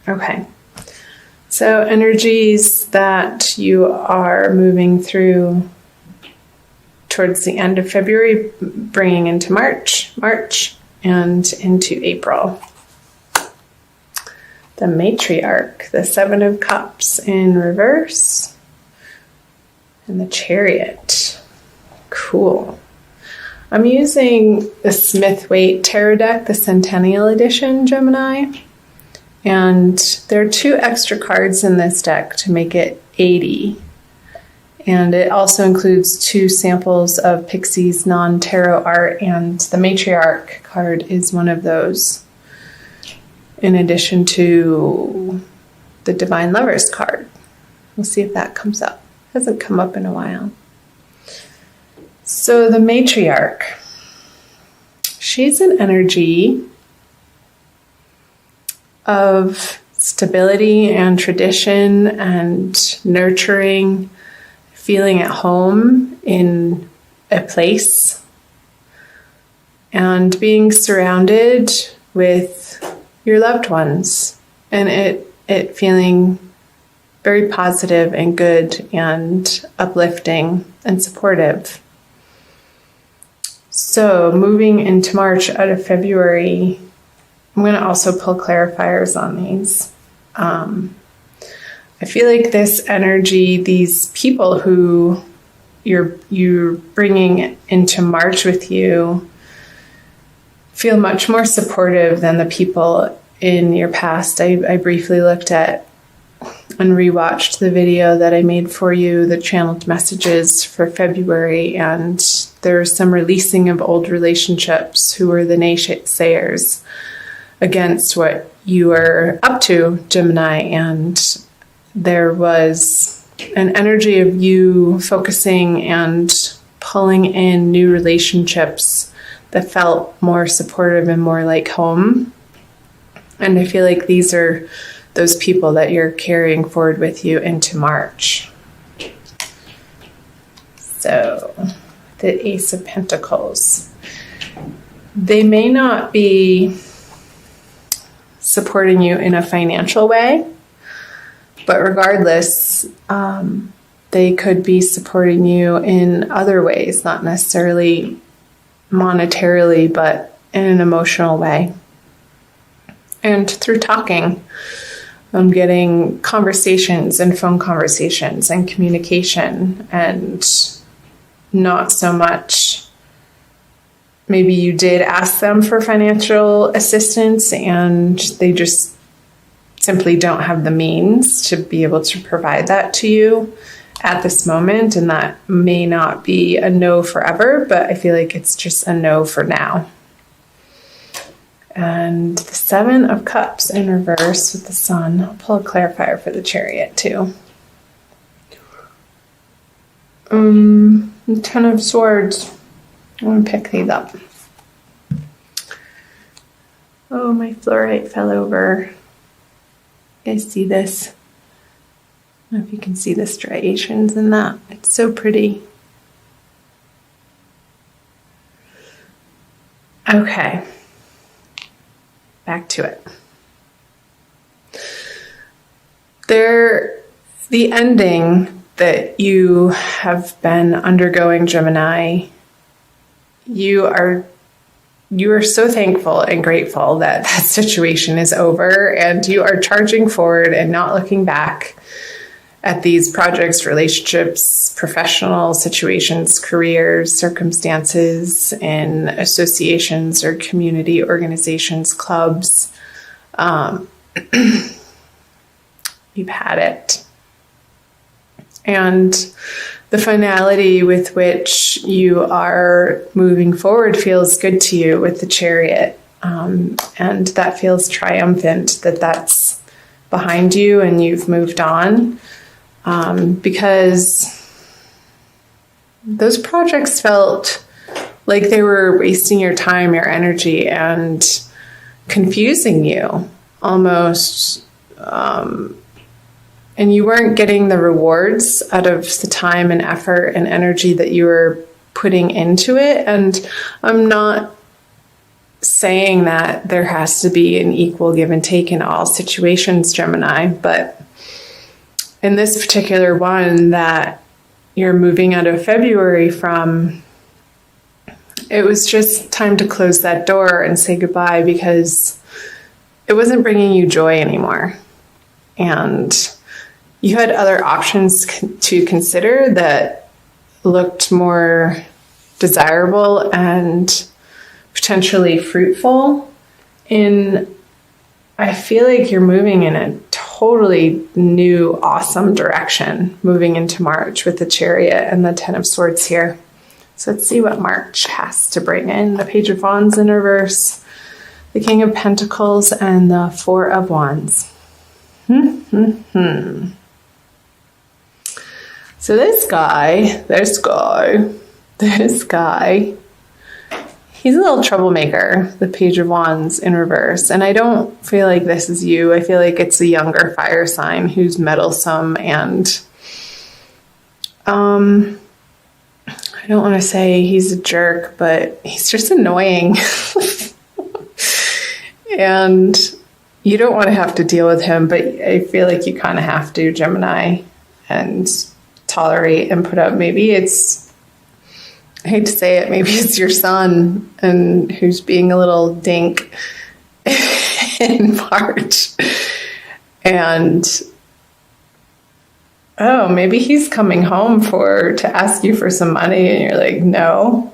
Okay. So energies that you are moving through towards the end of February, bringing into March, and into April. The Matriarch, the Seven of Cups in reverse, and the Chariot. Cool. I'm using the Smith-Waite Tarot deck, the Centennial Edition, Gemini. And there are 2 extra cards in this deck to make it 80. And it also includes 2 samples of Pixie's non-tarot art, and the Matriarch card is one of those, in addition to the Divine Lovers card. We'll see if that comes up. Hasn't come up in a while. So the Matriarch, she's an energy of stability and tradition and nurturing, feeling at home in a place, and being surrounded with your loved ones, and it feeling very positive and good and uplifting and supportive. So moving into March out of February, I'm going to also pull clarifiers on these. I feel like this energy, these people who you're bringing into March with you, feel much more supportive than the people in your past. I briefly looked at and rewatched the video that I made for you, the channeled messages for February, and there's some releasing of old relationships who were the naysayers against what you were up to, Gemini, and there was an energy of you focusing and pulling in new relationships that felt more supportive and more like home. And I feel like these are those people that you're carrying forward with you into March. So, the Ace of Pentacles. They may not be supporting you in a financial way, but regardless, they could be supporting you in other ways, not necessarily monetarily, but in an emotional way. And through talking, I'm getting conversations and phone conversations and communication, and not so much maybe you did ask them for financial assistance and they just simply don't have the means to be able to provide that to you at this moment, and that may not be a no forever, but I feel like it's just a no for now. And the Seven of Cups in reverse with the Sun. I'll pull a clarifier for the Chariot too. The Ten of Swords. I want to pick these up. Oh, my fluorite fell over. You guys see this? I don't know if you can see the striations in that. It's so pretty. Okay. Back to it. The ending that you have been undergoing, Gemini, you are so thankful and grateful that that situation is over, and you are charging forward and not looking back at these projects, relationships, professional situations, careers, circumstances, in associations or community organizations, clubs. You've had it. And the finality with which you are moving forward feels good to you with the Chariot. And that feels triumphant that that's behind you and you've moved on. Because those projects felt like they were wasting your time, your energy, and confusing you almost. And you weren't getting the rewards out of the time and effort and energy that you were putting into it. And I'm not saying that there has to be an equal give and take in all situations, Gemini, but in this particular one that you're moving out of February from, it was just time to close that door and say goodbye because it wasn't bringing you joy anymore. And you had other options to consider that looked more desirable and potentially fruitful. I feel like you're moving in a totally new, awesome direction, moving into March with the Chariot and the Ten of Swords here. So let's see what March has to bring in. The Page of Wands in reverse, the King of Pentacles, and the Four of Wands. So this guy, he's a little troublemaker, the Page of Wands in reverse. And I don't feel like this is you. I feel like it's a younger fire sign who's meddlesome and I don't want to say he's a jerk, but he's just annoying. And you don't want to have to deal with him, but I feel like you kind of have to, Gemini, and tolerate and put up. Maybe it's, I hate to say it, maybe it's your son and who's being a little dink in March. And oh, maybe he's coming home to ask you for some money and you're like, no,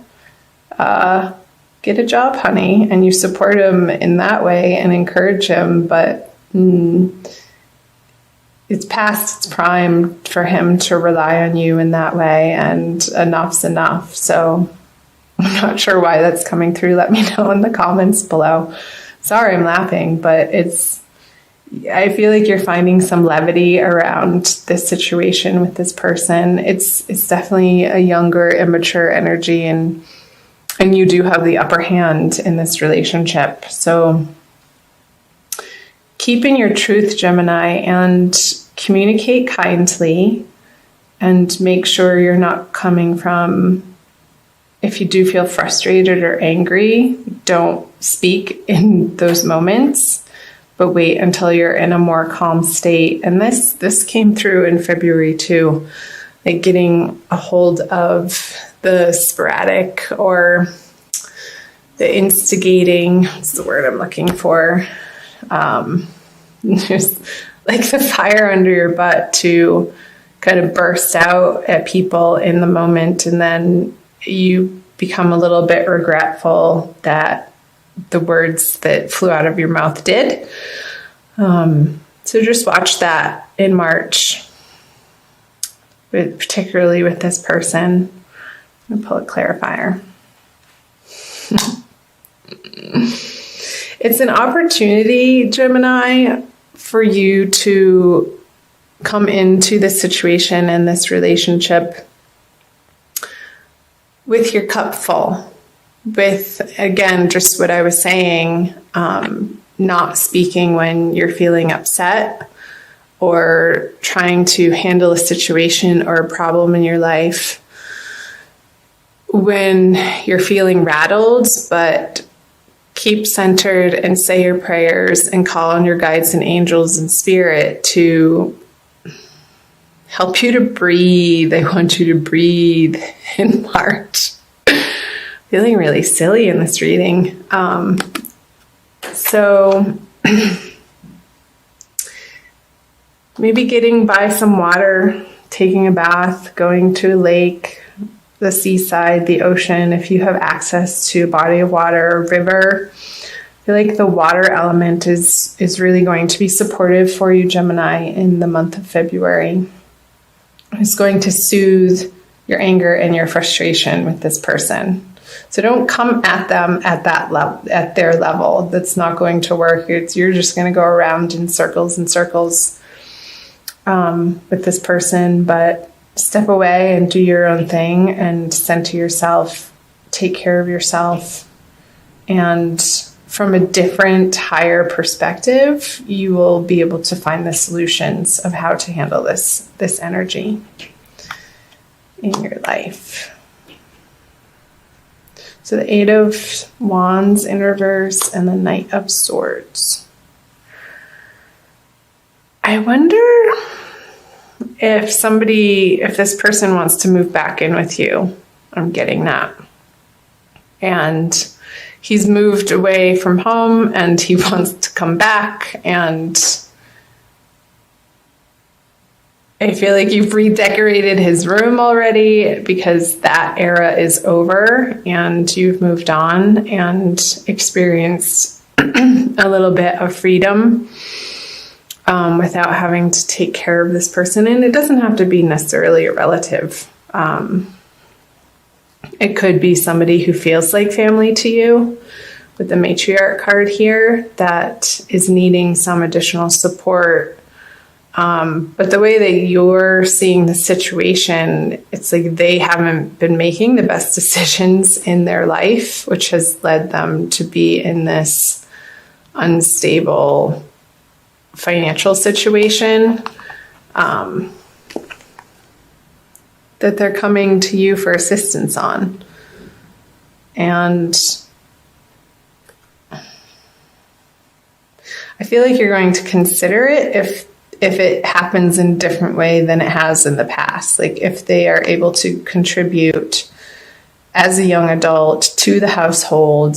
get a job, honey. And you support him in that way and encourage him, but it's past its prime for him to rely on you in that way, and enough's enough. So I'm not sure why that's coming through. Let me know in the comments below. Sorry, I'm laughing, but I feel like you're finding some levity around this situation with this person. It's definitely a younger, immature energy, and you do have the upper hand in this relationship. So keep in your truth, Gemini, and communicate kindly, and make sure you're not coming from, if you do feel frustrated or angry, don't speak in those moments, but wait until you're in a more calm state. And this came through in February too, like getting a hold of the sporadic or the instigating, what's the word I'm looking for? There's like the fire under your butt to kind of burst out at people in the moment, and then you become a little bit regretful that the words that flew out of your mouth did. So just watch that in March, particularly with this person. I'm going to pull a clarifier. It's an opportunity, Gemini, for you to come into this situation and this relationship with your cup full. With, again, just what I was saying, not speaking when you're feeling upset or trying to handle a situation or a problem in your life when you're feeling rattled, but keep centered and say your prayers and call on your guides and angels and spirit to help you to breathe. I want you to breathe in March. Feeling really silly in this reading. So maybe getting by some water, taking a bath, going to a lake, the seaside, the ocean, if you have access to a body of water or river. I feel like the water element is really going to be supportive for you, Gemini, in the month of February. It's going to soothe your anger and your frustration with this person. So don't come at them at that level, at their level. That's not going to work. You're just going to go around in circles and circles with this person, but step away and do your own thing and center yourself, take care of yourself. And from a different, higher perspective, you will be able to find the solutions of how to handle this energy in your life. So the Eight of Wands in reverse and the Knight of Swords. I wonder if this person wants to move back in with you. I'm getting that. And he's moved away from home and he wants to come back, and I feel like you've redecorated his room already because that era is over and you've moved on and experienced a little bit of freedom without having to take care of this person. And it doesn't have to be necessarily a relative. It could be somebody who feels like family to you with the matriarch card here that is needing some additional support. But the way that you're seeing the situation, it's like they haven't been making the best decisions in their life, which has led them to be in this unstable financial situation. That they're coming to you for assistance on. And I feel like you're going to consider it if it happens in a different way than it has in the past. Like if they are able to contribute as a young adult to the household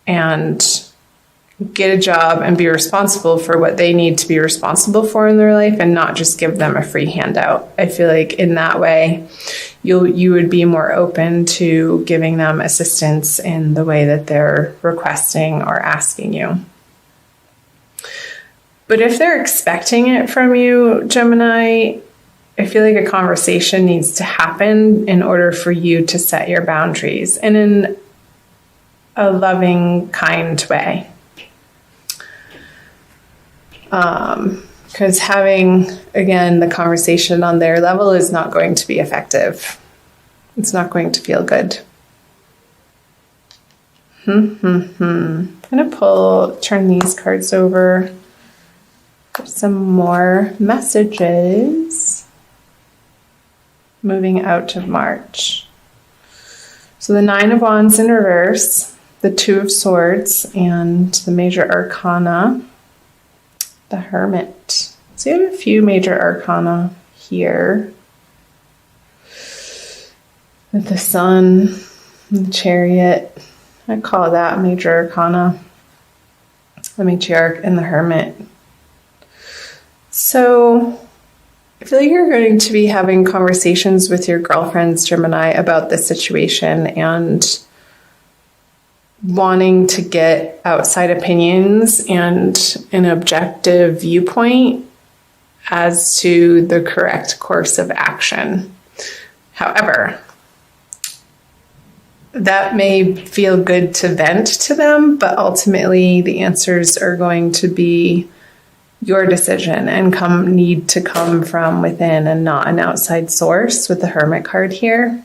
and get a job and be responsible for what they need to be responsible for in their life and not just give them a free handout. I feel like in that way, you would be more open to giving them assistance in the way that they're requesting or asking you. But if they're expecting it from you, Gemini, I feel like a conversation needs to happen in order for you to set your boundaries and in a loving, kind way. Because having, again, the conversation on their level is not going to be effective. It's not going to feel good. I'm going to turn these cards over for some more messages moving out of March. So the Nine of Wands in reverse, the Two of Swords, and the Major Arcana, the Hermit. So you have a few major arcana here. With the Sun, the Chariot. I call that major arcana. The Matriarch and the Hermit. So I feel like you're going to be having conversations with your girlfriends, Gemini, about this situation and wanting to get outside opinions and an objective viewpoint as to the correct course of action. However, that may feel good to vent to them, but ultimately the answers are going to be your decision and need to come from within and not an outside source with the Hermit card here.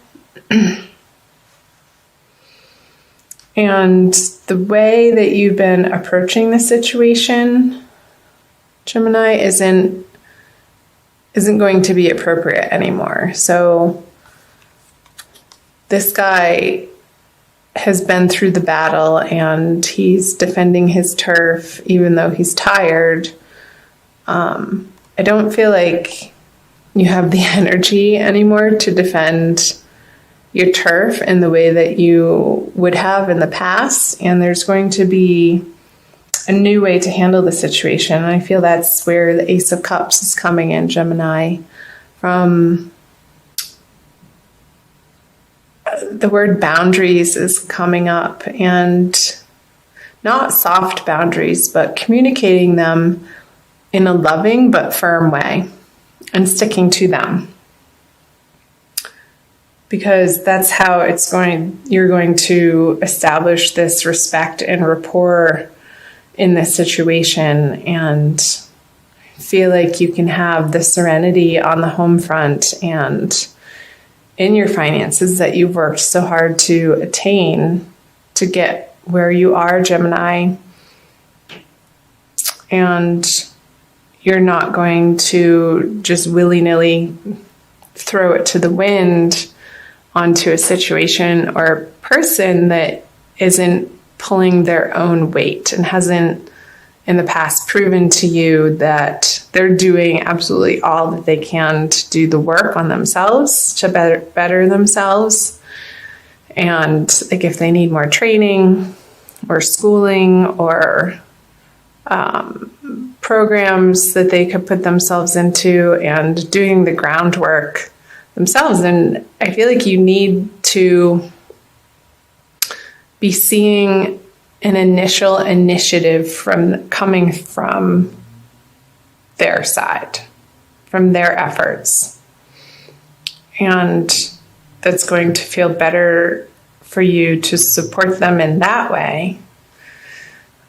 And the way that you've been approaching the situation, Gemini, isn't going to be appropriate anymore. So this guy has been through the battle and he's defending his turf even though he's tired. I don't feel like you have the energy anymore to defend your turf in the way that you would have in the past, and there's going to be a new way to handle the situation. And I feel that's where the Ace of Cups is coming in, Gemini, from the word boundaries is coming up, and not soft boundaries, but communicating them in a loving but firm way and sticking to them. Because that's how you're going to establish this respect and rapport in this situation and feel like you can have the serenity on the home front and in your finances that you've worked so hard to attain to get where you are, Gemini. And you're not going to just willy-nilly throw it to the wind onto a situation or person that isn't pulling their own weight and hasn't in the past proven to you that they're doing absolutely all that they can to do the work on themselves, to better themselves. And like if they need more training or schooling or programs that they could put themselves into and doing the groundwork themselves. And I feel like you need to be seeing an initial initiative coming from their side, from their efforts. And that's going to feel better for you to support them in that way.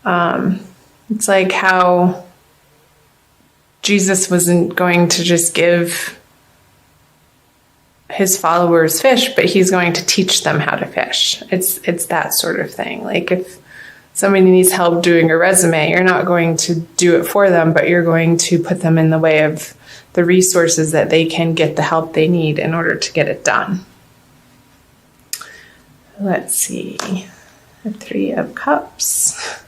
It's like how Jesus wasn't going to just give his followers fish, but he's going to teach them how to fish. It's that sort of thing. Like if somebody needs help doing a resume, you're not going to do it for them, but you're going to put them in the way of the resources that they can get the help they need in order to get it done. Let's see. The 3 of Cups,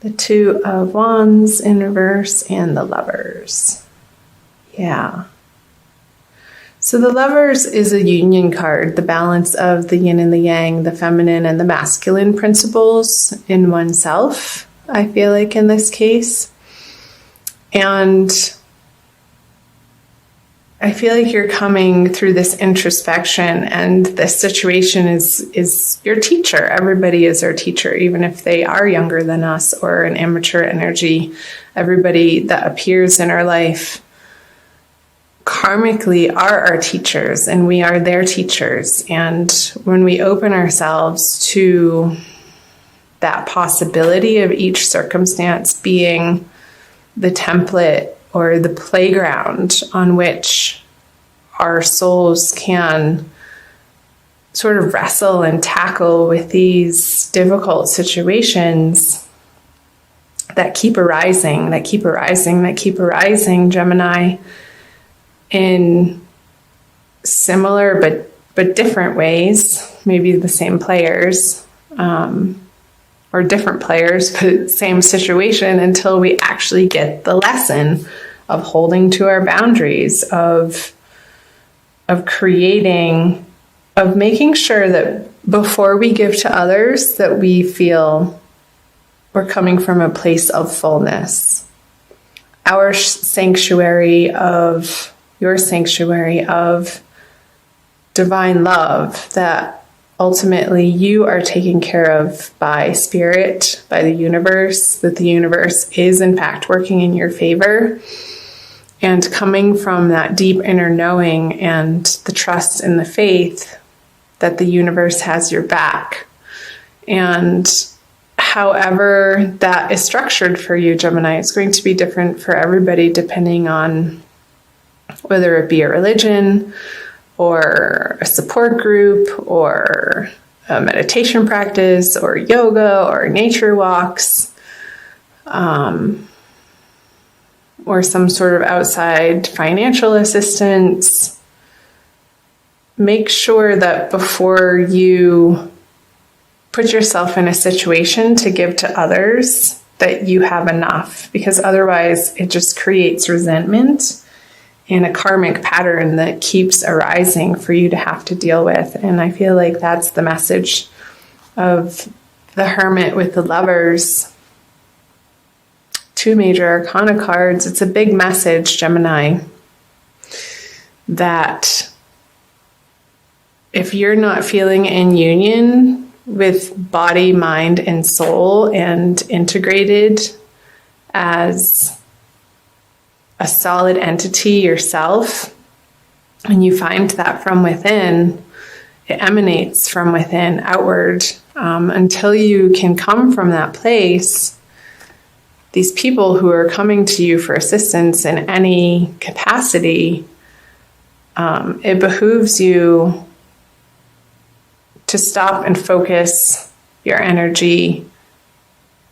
the 2 of Wands in reverse, and the Lovers. Yeah. So the Lovers is a union card, the balance of the yin and the yang, the feminine and the masculine principles in oneself, I feel like in this case. And I feel like you're coming through this introspection, and this situation is your teacher. Everybody is our teacher, even if they are younger than us or an immature energy. Everybody that appears in our life karmically are our teachers, and we are their teachers. And when we open ourselves to that possibility of each circumstance being the template or the playground on which our souls can sort of wrestle and tackle with these difficult situations that keep arising, Gemini, in similar but different ways, maybe the same players, or different players, but same situation, until we actually get the lesson of holding to our boundaries, of creating, of making sure that before we give to others, that we feel we're coming from a place of fullness. Your sanctuary of divine love that ultimately you are taken care of by spirit, by the universe, that the universe is in fact working in your favor, and coming from that deep inner knowing and the trust and the faith that the universe has your back. And however that is structured for you, Gemini, it's going to be different for everybody depending on whether it be a religion or a support group or a meditation practice or yoga or nature walks, or some sort of outside financial assistance. Make sure that before you put yourself in a situation to give to others, that you have enough, because otherwise it just creates resentment and a karmic pattern that keeps arising for you to have to deal with. And I feel like that's the message of the Hermit with the Lovers. 2 major arcana cards. It's a big message, Gemini, that if you're not feeling in union with body, mind, and soul, and integrated as a solid entity yourself, and you find that from within, it emanates from within outward. Until you can come from that place, these people who are coming to you for assistance in any capacity, it behooves you to stop and focus your energy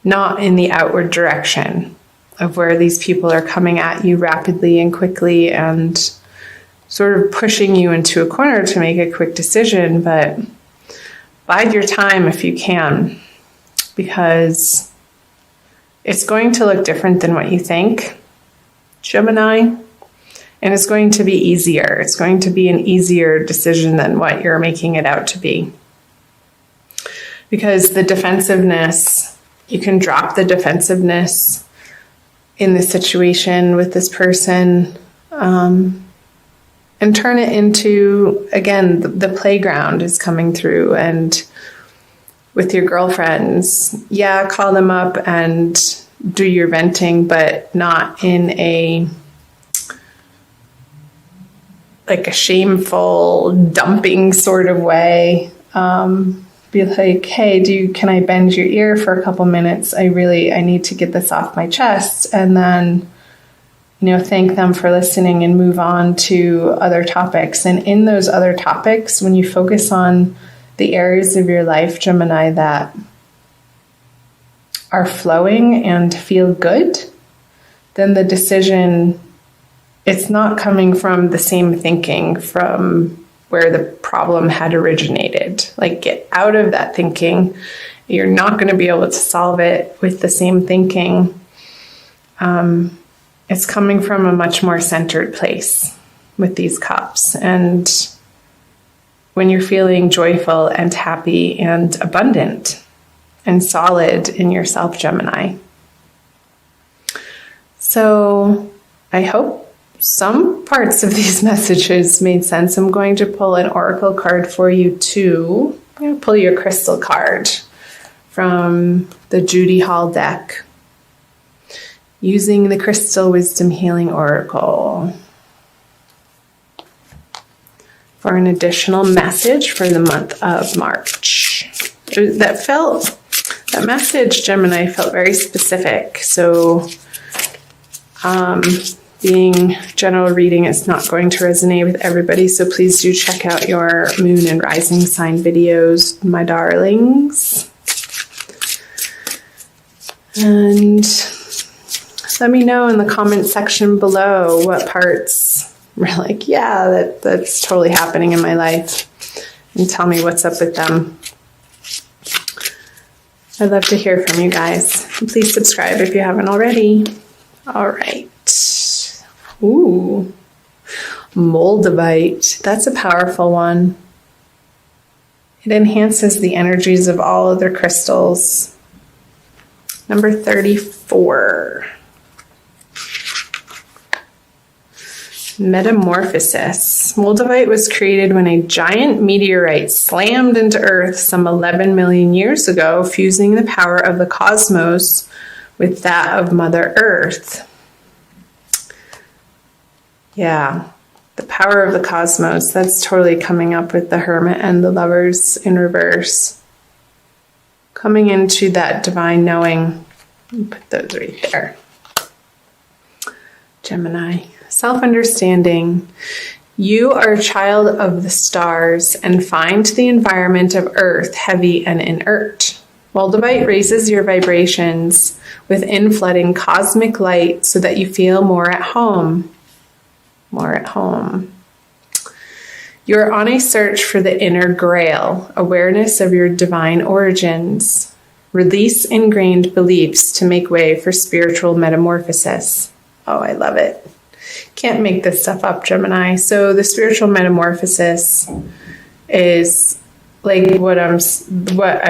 not in the outward direction of where these people are coming at you rapidly and quickly and sort of pushing you into a corner to make a quick decision, but bide your time if you can, because it's going to look different than what you think, Gemini, and it's going to be easier. It's going to be an easier decision than what you're making it out to be. Because the defensiveness, you can drop the defensiveness in the situation with this person, and turn it into, again, the playground is coming through. And with your girlfriends, yeah, call them up and do your venting, but not in a shameful dumping sort of way. Be like, hey, can I bend your ear for a couple minutes? I need to get this off my chest. And then, thank them for listening and move on to other topics. And in those other topics, when you focus on the areas of your life, Gemini, that are flowing and feel good, then the decision, it's not coming from the same thinking from where the problem had originated. Like, get out of that thinking. You're not going to be able to solve it with the same thinking. It's coming from a much more centered place with these cups. And when you're feeling joyful and happy and abundant and solid in yourself, Gemini. So I hope some parts of these messages made sense. I'm going to pull an oracle card for you too. I'm going to pull your crystal card from the Judy Hall deck using the Crystal Wisdom Healing Oracle for an additional message for the month of March. That message, Gemini, felt very specific. So, being general reading is not going to resonate with everybody, so please do check out your moon and rising sign videos, my darlings. And let me know in the comment section below what parts were like, yeah, that's totally happening in my life, and tell me what's up with them. I'd love to hear from you guys. Please subscribe if you haven't already. All right. Ooh, Moldavite. That's a powerful one. It enhances the energies of all other crystals. Number 34. Metamorphosis. Moldavite was created when a giant meteorite slammed into Earth some 11 million years ago, fusing the power of the cosmos with that of Mother Earth. Yeah, the power of the cosmos. That's totally coming up with the Hermit and the Lovers in reverse. Coming into that divine knowing. Put those right there. Gemini. Self-understanding. You are a child of the stars and find the environment of Earth heavy and inert. Moldavite raises your vibrations with inflooding cosmic light so that you feel more at home. More at home. You're on a search for the inner grail, awareness of your divine origins. Release ingrained beliefs to make way for spiritual metamorphosis. Oh, I love it. Can't make this stuff up, Gemini. So the spiritual metamorphosis is like what I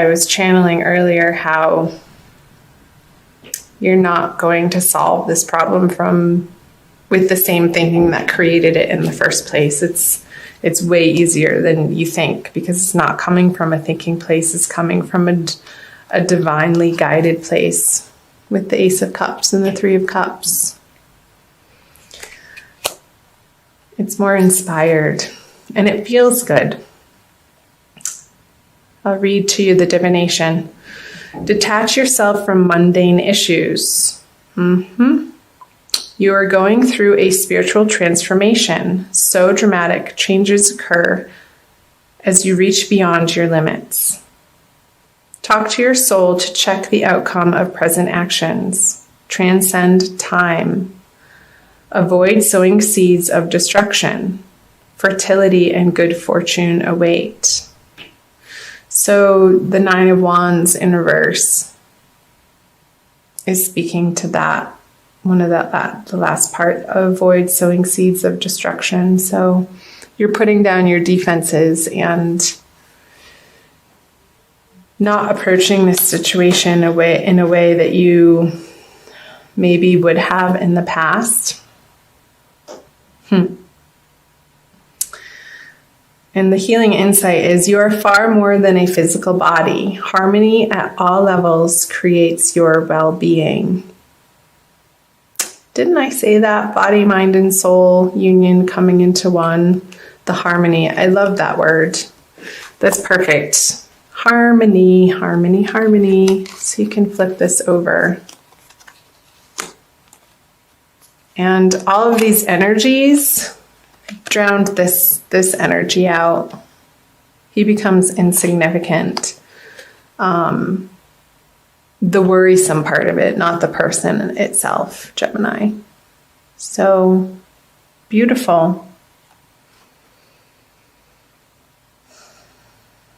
was channeling earlier, how you're not going to solve this problem with the same thinking that created it in the first place. It's way easier than you think, because it's not coming from a thinking place. It's coming from a divinely guided place with the Ace of Cups and the Three of Cups. It's more inspired and it feels good. I'll read to you the divination. Detach yourself from mundane issues. You are going through a spiritual transformation. So dramatic, changes occur as you reach beyond your limits. Talk to your soul to check the outcome of present actions. Transcend time. Avoid sowing seeds of destruction. fertility and good fortune await. So the Nine of Wands in reverse is speaking to that. The last part, avoid sowing seeds of destruction. So you're putting down your defenses and not approaching this situation in a way that you maybe would have in the past. And the healing insight is you are far more than a physical body. Harmony at all levels creates your well-being. Didn't I say that? Body, mind, and soul union coming into one. The harmony. I love that word. That's perfect. Harmony, harmony, harmony. So you can flip this over. And all of these energies drowned this energy out. He becomes insignificant. The worrisome part of it, not the person itself, Gemini. So beautiful.